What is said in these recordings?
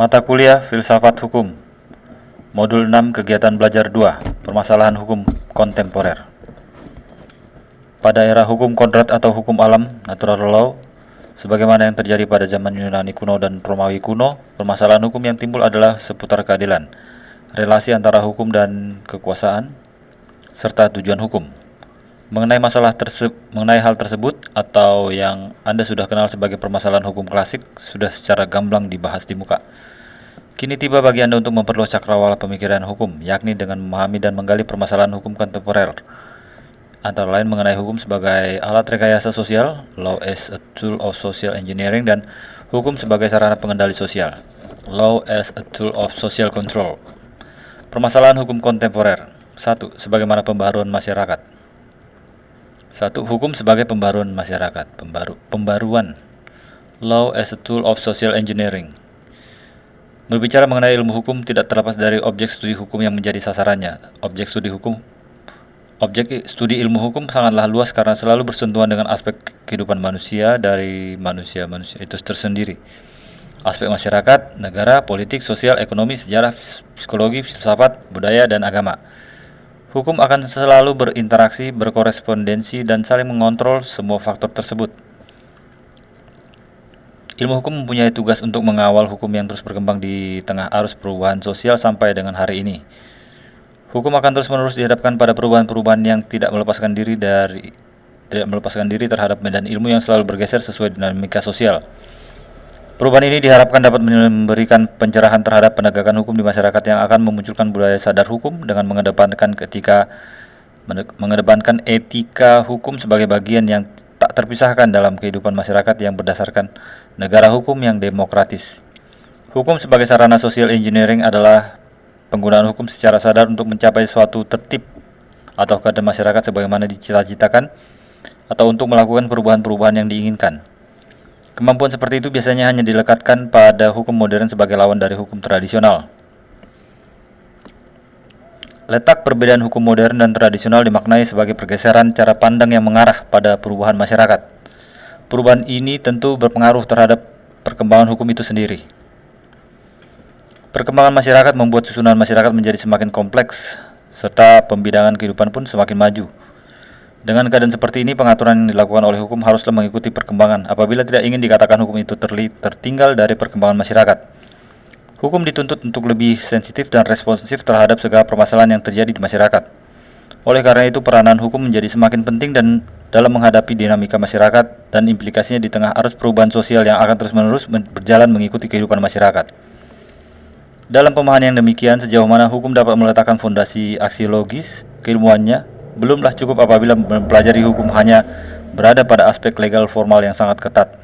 Mata kuliah Filsafat Hukum, Modul 6 Kegiatan Belajar 2, Permasalahan Hukum Kontemporer. Pada era hukum kodrat atau hukum alam, natural law, sebagaimana yang terjadi pada zaman Yunani kuno dan Romawi kuno, permasalahan hukum yang timbul adalah seputar keadilan, relasi antara hukum dan kekuasaan, serta tujuan hukum. Mengenai hal tersebut, atau yang Anda sudah kenal sebagai permasalahan hukum klasik, sudah secara gamblang dibahas di muka. Kini tiba bagi Anda untuk memperluas cakrawala pemikiran hukum, yakni dengan memahami dan menggali permasalahan hukum kontemporer, antara lain mengenai hukum sebagai alat rekayasa sosial, law as a tool of social engineering, dan hukum sebagai sarana pengendali sosial, law as a tool of social control. Permasalahan hukum kontemporer. 1. Sebagaimana pembaharuan masyarakat. 1. Hukum sebagai pembaruan masyarakat. Pembaruan. Law as a tool of social engineering. Berbicara mengenai ilmu hukum tidak terlepas dari objek studi hukum yang menjadi sasarannya. Objek studi ilmu hukum sangatlah luas karena selalu bersentuhan dengan aspek kehidupan manusia dari manusia itu tersendiri. Aspek masyarakat, negara, politik, sosial, ekonomi, sejarah, psikologi, filsafat, budaya, dan agama. Hukum akan selalu berinteraksi, berkorespondensi, dan saling mengontrol semua faktor tersebut. Ilmu hukum mempunyai tugas untuk mengawal hukum yang terus berkembang di tengah arus perubahan sosial sampai dengan hari ini. Hukum akan terus-menerus dihadapkan pada perubahan-perubahan yang tidak melepaskan diri terhadap medan ilmu yang selalu bergeser sesuai dinamika sosial. Perubahan ini diharapkan dapat memberikan pencerahan terhadap penegakan hukum di masyarakat yang akan memunculkan budaya sadar hukum dengan mengedepankan etika hukum sebagai bagian yang tak terpisahkan dalam kehidupan masyarakat yang berdasarkan negara hukum yang demokratis. Hukum sebagai sarana social engineering adalah penggunaan hukum secara sadar untuk mencapai suatu tertib atau keadaan masyarakat sebagaimana dicita-citakan atau untuk melakukan perubahan-perubahan yang diinginkan. Kemampuan seperti itu biasanya hanya dilekatkan pada hukum modern sebagai lawan dari hukum tradisional. Letak perbedaan hukum modern dan tradisional dimaknai sebagai pergeseran cara pandang yang mengarah pada perubahan masyarakat. Perubahan ini tentu berpengaruh terhadap perkembangan hukum itu sendiri. Perkembangan masyarakat membuat susunan masyarakat menjadi semakin kompleks, serta pembidangan kehidupan pun semakin maju. Dengan keadaan seperti ini, pengaturan yang dilakukan oleh hukum haruslah mengikuti perkembangan apabila tidak ingin dikatakan hukum itu tertinggal dari perkembangan masyarakat. Hukum dituntut untuk lebih sensitif dan responsif terhadap segala permasalahan yang terjadi di masyarakat. Oleh karena itu, peranan hukum menjadi semakin penting dan dalam menghadapi dinamika masyarakat dan implikasinya di tengah arus perubahan sosial yang akan terus-menerus berjalan mengikuti kehidupan masyarakat. Dalam pemahaman yang demikian, sejauh mana hukum dapat meletakkan fondasi aksiologis keilmuannya, belumlah cukup apabila mempelajari hukum hanya berada pada aspek legal formal yang sangat ketat.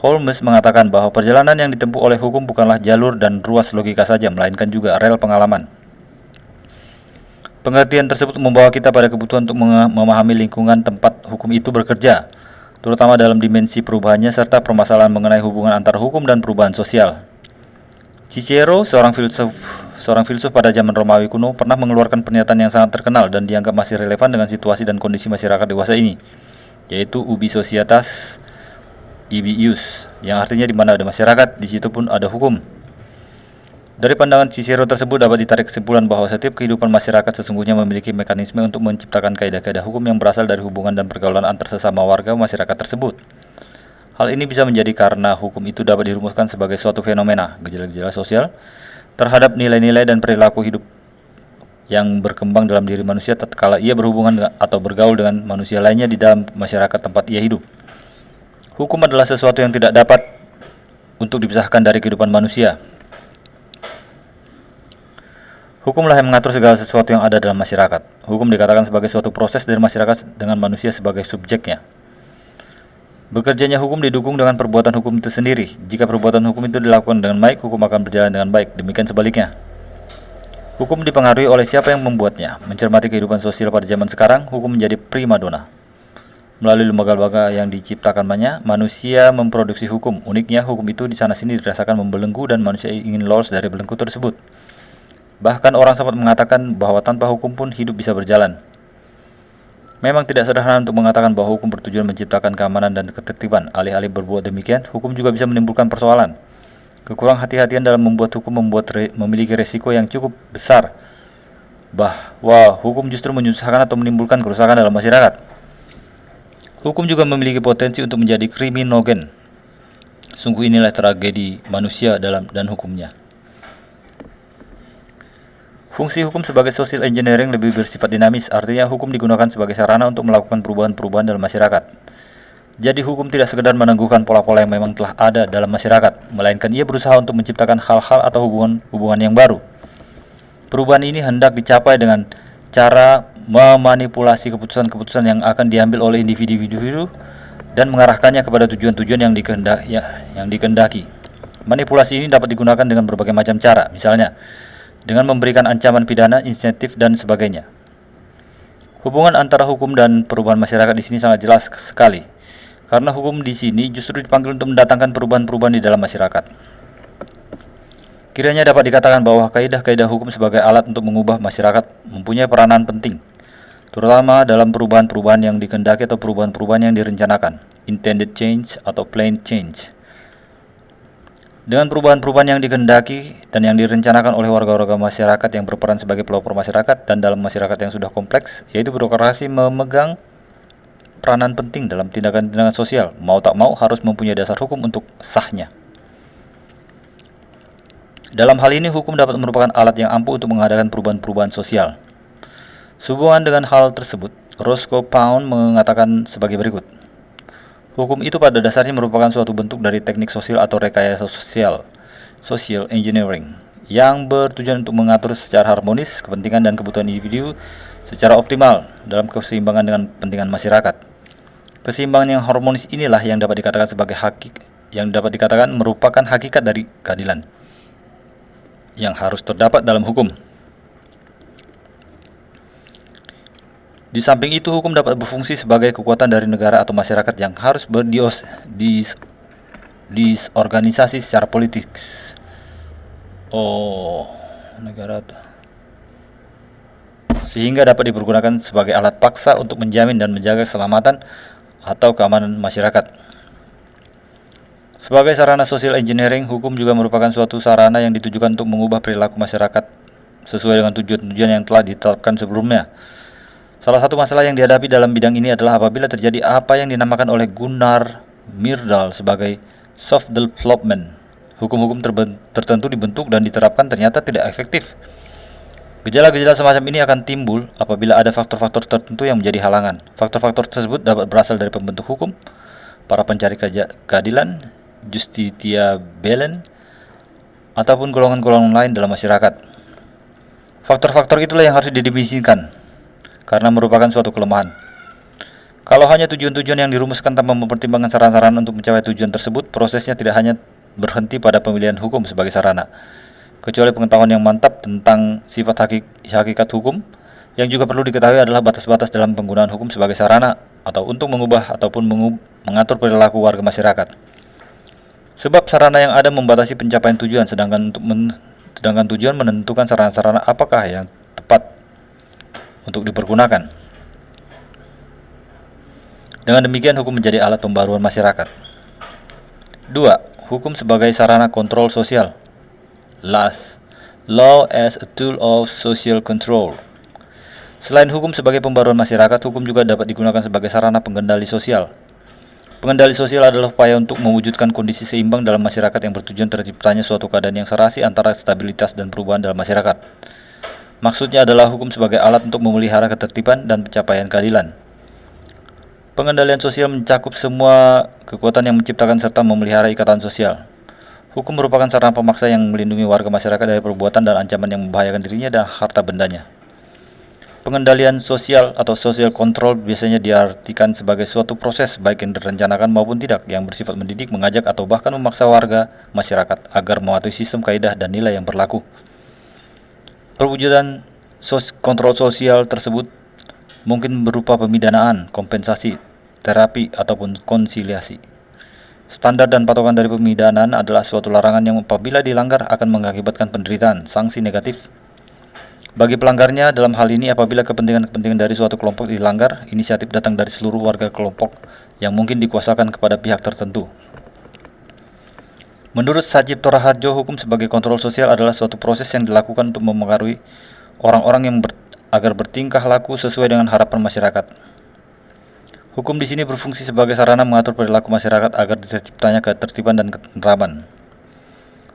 Holmes mengatakan bahwa perjalanan yang ditempuh oleh hukum bukanlah jalur dan ruas logika saja, melainkan juga rel pengalaman. Pengertian tersebut membawa kita pada kebutuhan untuk memahami lingkungan tempat hukum itu bekerja, terutama dalam dimensi perubahannya serta permasalahan mengenai hubungan antara hukum dan perubahan sosial. Cicero, seorang filsuf pada zaman Romawi kuno, pernah mengeluarkan pernyataan yang sangat terkenal dan dianggap masih relevan dengan situasi dan kondisi masyarakat dewasa ini, yaitu ubi societas ibi ius, yang artinya di mana ada masyarakat, di situ pun ada hukum. Dari pandangan Cicero tersebut dapat ditarik kesimpulan bahwa setiap kehidupan masyarakat sesungguhnya memiliki mekanisme untuk menciptakan kaidah-kaidah hukum yang berasal dari hubungan dan pergaulan antar sesama warga masyarakat tersebut. Hal ini bisa menjadi karena hukum itu dapat dirumuskan sebagai suatu fenomena, gejala-gejala sosial, terhadap nilai-nilai dan perilaku hidup yang berkembang dalam diri manusia tatkala ia berhubungan atau bergaul dengan manusia lainnya di dalam masyarakat tempat ia hidup. Hukum adalah sesuatu yang tidak dapat untuk dipisahkan dari kehidupan manusia. Hukumlah yang mengatur segala sesuatu yang ada dalam masyarakat. Hukum dikatakan sebagai suatu proses dari masyarakat dengan manusia sebagai subjeknya. Bekerjanya hukum didukung dengan perbuatan hukum itu sendiri. Jika perbuatan hukum itu dilakukan dengan baik, hukum akan berjalan dengan baik. Demikian sebaliknya. Hukum dipengaruhi oleh siapa yang membuatnya. Mencermati kehidupan sosial pada zaman sekarang, hukum menjadi primadona. Melalui lembaga-lembaga yang diciptakannya, manusia memproduksi hukum. Uniknya, hukum itu di sana-sini dirasakan membelenggu dan manusia ingin lolos dari belenggu tersebut. Bahkan orang sempat mengatakan bahwa tanpa hukum pun hidup bisa berjalan. Memang tidak sederhana untuk mengatakan bahwa hukum bertujuan menciptakan keamanan dan ketertiban. Alih-alih berbuat demikian, hukum juga bisa menimbulkan persoalan. Kekurang hati-hatian dalam membuat hukum memiliki resiko yang cukup besar bahwa hukum justru menyusahkan atau menimbulkan kerusakan dalam masyarakat. Hukum juga memiliki potensi untuk menjadi kriminogen. Sungguh inilah tragedi manusia dan hukumnya. Fungsi hukum sebagai social engineering lebih bersifat dinamis, artinya hukum digunakan sebagai sarana untuk melakukan perubahan-perubahan dalam masyarakat. Jadi hukum tidak sekedar menangguhkan pola-pola yang memang telah ada dalam masyarakat, melainkan ia berusaha untuk menciptakan hal-hal atau hubungan yang baru. Perubahan ini hendak dicapai dengan cara memanipulasi keputusan-keputusan yang akan diambil oleh individu-individu dan mengarahkannya kepada tujuan-tujuan yang dikehendaki. Manipulasi ini dapat digunakan dengan berbagai macam cara, misalnya dengan memberikan ancaman pidana, insentif, dan sebagainya. Hubungan antara hukum dan perubahan masyarakat di sini sangat jelas sekali, karena hukum di sini justru dipanggil untuk mendatangkan perubahan-perubahan di dalam masyarakat. Kiranya dapat dikatakan bahwa kaidah-kaidah hukum sebagai alat untuk mengubah masyarakat mempunyai peranan penting, terutama dalam perubahan-perubahan yang dikehendaki atau perubahan-perubahan yang direncanakan, intended change atau planned change. Dengan perubahan-perubahan yang dikehendaki dan yang direncanakan oleh warga-warga masyarakat yang berperan sebagai pelopor masyarakat dan dalam masyarakat yang sudah kompleks, yaitu birokrasi memegang peranan penting dalam tindakan-tindakan sosial, mau tak mau harus mempunyai dasar hukum untuk sahnya. Dalam hal ini, hukum dapat merupakan alat yang ampuh untuk mengadakan perubahan-perubahan sosial. Sehubungan dengan hal tersebut, Roscoe Pound mengatakan sebagai berikut. Hukum itu pada dasarnya merupakan suatu bentuk dari teknik sosial atau rekayasa sosial, social engineering, yang bertujuan untuk mengatur secara harmonis kepentingan dan kebutuhan individu secara optimal dalam keseimbangan dengan kepentingan masyarakat. Keseimbangan yang harmonis inilah yang dapat dikatakan merupakan hakikat dari keadilan yang harus terdapat dalam hukum. Di samping itu, hukum dapat berfungsi sebagai kekuatan dari negara atau masyarakat yang harus disorganisasi secara politik. Sehingga dapat dipergunakan sebagai alat paksa untuk menjamin dan menjaga keselamatan atau keamanan masyarakat. Sebagai sarana social engineering, hukum juga merupakan suatu sarana yang ditujukan untuk mengubah perilaku masyarakat sesuai dengan tujuan-tujuan yang telah ditetapkan sebelumnya. Salah satu masalah yang dihadapi dalam bidang ini adalah apabila terjadi apa yang dinamakan oleh Gunnar Myrdal sebagai soft development. Hukum-hukum tertentu dibentuk dan diterapkan ternyata tidak efektif. Gejala-gejala semacam ini akan timbul apabila ada faktor-faktor tertentu yang menjadi halangan. Faktor-faktor tersebut dapat berasal dari pembentuk hukum, para pencari keadilan, justitiabelen, ataupun golongan-golongan lain dalam masyarakat. Faktor-faktor itulah yang harus didefinisikan, karena merupakan suatu kelemahan. Kalau hanya tujuan-tujuan yang dirumuskan tanpa mempertimbangkan saran-saran untuk mencapai tujuan tersebut, prosesnya tidak hanya berhenti pada pemilihan hukum sebagai sarana, kecuali pengetahuan yang mantap tentang sifat hakikat hukum. Yang juga perlu diketahui adalah batas-batas dalam penggunaan hukum sebagai sarana atau untuk mengubah ataupun mengatur perilaku warga masyarakat. Sebab sarana yang ada membatasi pencapaian tujuan, sedangkan tujuan menentukan sarana-sarana apakah yang tepat untuk dipergunakan. Dengan demikian, hukum menjadi alat pembaruan masyarakat. 2. Hukum sebagai sarana kontrol sosial. Law as a tool of social control. Selain hukum sebagai pembaruan masyarakat, hukum juga dapat digunakan sebagai sarana pengendali sosial. Pengendali sosial adalah upaya untuk mewujudkan kondisi seimbang dalam masyarakat yang bertujuan terciptanya suatu keadaan yang serasi antara stabilitas dan perubahan dalam masyarakat. Maksudnya adalah hukum sebagai alat untuk memelihara ketertiban dan pencapaian keadilan. Pengendalian sosial mencakup semua kekuatan yang menciptakan serta memelihara ikatan sosial. Hukum merupakan sarana pemaksa yang melindungi warga masyarakat dari perbuatan dan ancaman yang membahayakan dirinya dan harta bendanya. Pengendalian sosial atau social control biasanya diartikan sebagai suatu proses baik yang direncanakan maupun tidak yang bersifat mendidik, mengajak atau bahkan memaksa warga masyarakat agar mematuhi sistem kaidah dan nilai yang berlaku. Perwujudan kontrol sosial tersebut mungkin berupa pemidanaan, kompensasi, terapi, ataupun konsiliasi. Standar dan patokan dari pemidanaan adalah suatu larangan yang apabila dilanggar akan mengakibatkan penderitaan, sanksi negatif. Bagi pelanggarnya, dalam hal ini apabila kepentingan dari suatu kelompok dilanggar, inisiatif datang dari seluruh warga kelompok yang mungkin dikuasakan kepada pihak tertentu. Menurut Sajib Toraharjo, hukum sebagai kontrol sosial adalah suatu proses yang dilakukan untuk memengaruhi orang-orang agar bertingkah laku sesuai dengan harapan masyarakat. Hukum di sini berfungsi sebagai sarana mengatur perilaku masyarakat agar terciptanya ketertiban dan ketentraman.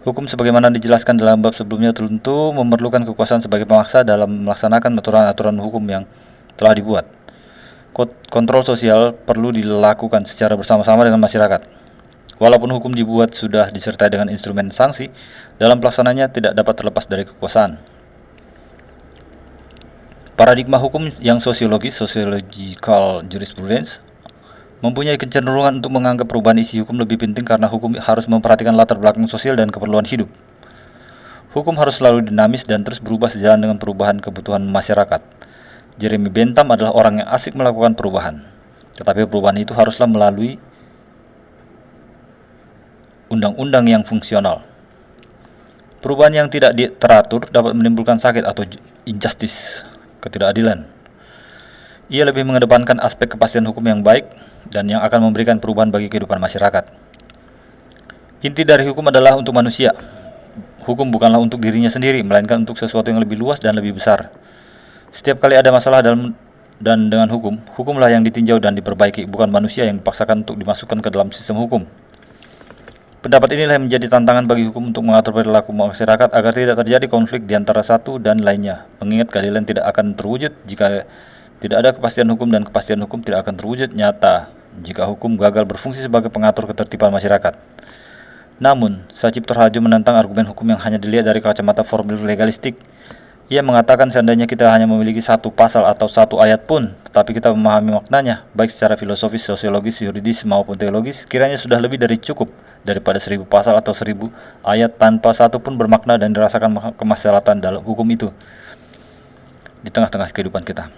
Hukum sebagaimana dijelaskan dalam bab sebelumnya tentu memerlukan kekuasaan sebagai pemaksa dalam melaksanakan aturan-aturan hukum yang telah dibuat. Kontrol sosial perlu dilakukan secara bersama-sama dengan masyarakat. Walaupun hukum dibuat sudah disertai dengan instrumen sanksi, dalam pelaksananya tidak dapat terlepas dari kekuasaan. Paradigma hukum yang sosiologis, sociological jurisprudence, mempunyai kecenderungan untuk menganggap perubahan isi hukum lebih penting karena hukum harus memperhatikan latar belakang sosial dan keperluan hidup. Hukum harus selalu dinamis dan terus berubah sejalan dengan perubahan kebutuhan masyarakat. Jeremy Bentham adalah orang yang asik melakukan perubahan, tetapi perubahan itu haruslah melalui undang-undang yang fungsional. Perubahan yang tidak teratur dapat menimbulkan sakit atau injustice, ketidakadilan. Ia lebih mengedepankan aspek kepastian hukum yang baik dan yang akan memberikan perubahan bagi kehidupan masyarakat. Inti dari hukum adalah untuk manusia. Hukum bukanlah untuk dirinya sendiri, melainkan untuk sesuatu yang lebih luas dan lebih besar. Setiap kali ada masalah dengan hukum, hukumlah yang ditinjau dan diperbaiki, bukan manusia yang dipaksakan untuk dimasukkan ke dalam sistem hukum. Pendapat inilah yang menjadi tantangan bagi hukum untuk mengatur perilaku masyarakat agar tidak terjadi konflik di antara satu dan lainnya. Mengingat keadilan tidak akan terwujud jika tidak ada kepastian hukum dan kepastian hukum tidak akan terwujud nyata jika hukum gagal berfungsi sebagai pengatur ketertiban masyarakat. Namun, Sajib Toraharjo menentang argumen hukum yang hanya dilihat dari kacamata formil legalistik. Ia mengatakan seandainya kita hanya memiliki satu pasal atau satu ayat pun, tetapi kita memahami maknanya, baik secara filosofis, sosiologis, yuridis, maupun teologis, kiranya sudah lebih dari cukup daripada 1000 pasal atau 1000 ayat tanpa satu pun bermakna dan dirasakan kemaslahatan dalam hukum itu di tengah-tengah kehidupan kita.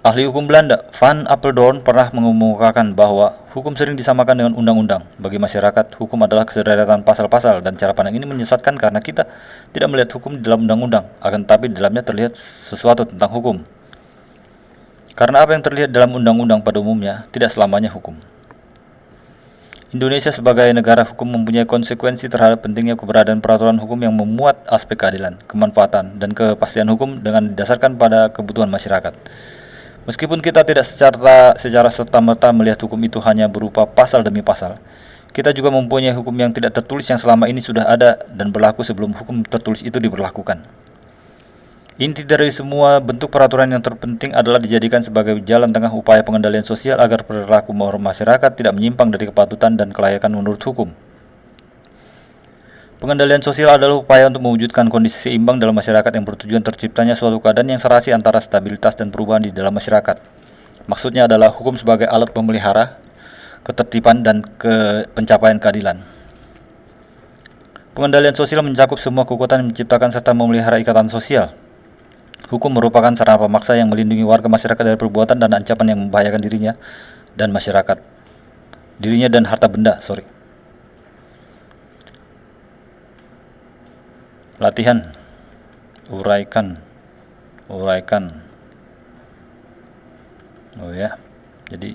Ahli hukum Belanda, Van Apeldoorn, pernah mengemukakan bahwa hukum sering disamakan dengan undang-undang. Bagi masyarakat, hukum adalah kesederetan pasal-pasal dan cara pandang ini menyesatkan karena kita tidak melihat hukum di dalam undang-undang, akan tetapi di dalamnya terlihat sesuatu tentang hukum. Karena apa yang terlihat dalam undang-undang pada umumnya tidak selamanya hukum. Indonesia sebagai negara hukum mempunyai konsekuensi terhadap pentingnya keberadaan peraturan hukum yang memuat aspek keadilan, kemanfaatan, dan kepastian hukum dengan didasarkan pada kebutuhan masyarakat. Meskipun kita tidak secara serta-merta melihat hukum itu hanya berupa pasal demi pasal, kita juga mempunyai hukum yang tidak tertulis yang selama ini sudah ada dan berlaku sebelum hukum tertulis itu diberlakukan. Inti dari semua bentuk peraturan yang terpenting adalah dijadikan sebagai jalan tengah upaya pengendalian sosial agar perilaku masyarakat tidak menyimpang dari kepatutan dan kelayakan menurut hukum. Pengendalian sosial adalah upaya untuk mewujudkan kondisi seimbang dalam masyarakat yang bertujuan terciptanya suatu keadaan yang serasi antara stabilitas dan perubahan di dalam masyarakat. Maksudnya adalah hukum sebagai alat pemelihara ketertiban dan pencapaian keadilan. Pengendalian sosial mencakup semua kekuatan yang menciptakan serta memelihara ikatan sosial. Hukum merupakan sarana pemaksa yang melindungi warga masyarakat dari perbuatan dan ancaman yang membahayakan dirinya dan harta benda. Latihan, uraikan. Jadi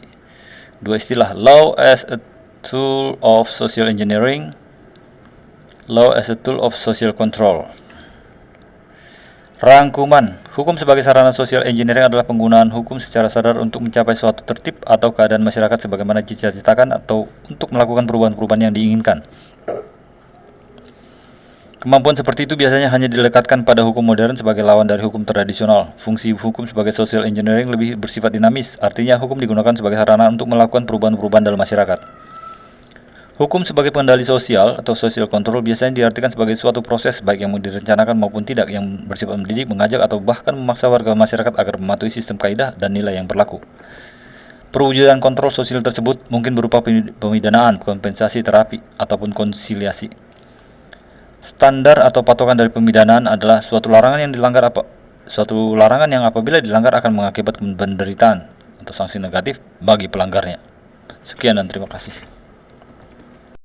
dua istilah, law as a tool of social engineering, law as a tool of social control. Rangkuman, hukum sebagai sarana social engineering adalah penggunaan hukum secara sadar untuk mencapai suatu tertib atau keadaan masyarakat sebagaimana dicita-citakan atau untuk melakukan perubahan-perubahan yang diinginkan. Kemampuan seperti itu biasanya hanya dilekatkan pada hukum modern sebagai lawan dari hukum tradisional. Fungsi hukum sebagai social engineering lebih bersifat dinamis, artinya hukum digunakan sebagai sarana untuk melakukan perubahan-perubahan dalam masyarakat. Hukum sebagai pengendali sosial atau social control biasanya diartikan sebagai suatu proses baik yang direncanakan maupun tidak yang bersifat mendidik, mengajak atau bahkan memaksa warga masyarakat agar mematuhi sistem kaidah dan nilai yang berlaku. Perwujudan kontrol sosial tersebut mungkin berupa pemidanaan, kompensasi, terapi, ataupun konsiliasi. Standar atau patokan dari pemidanaan adalah suatu larangan yang apabila dilanggar akan mengakibatkan penderitaan atau sanksi negatif bagi pelanggarnya. Sekian dan terima kasih.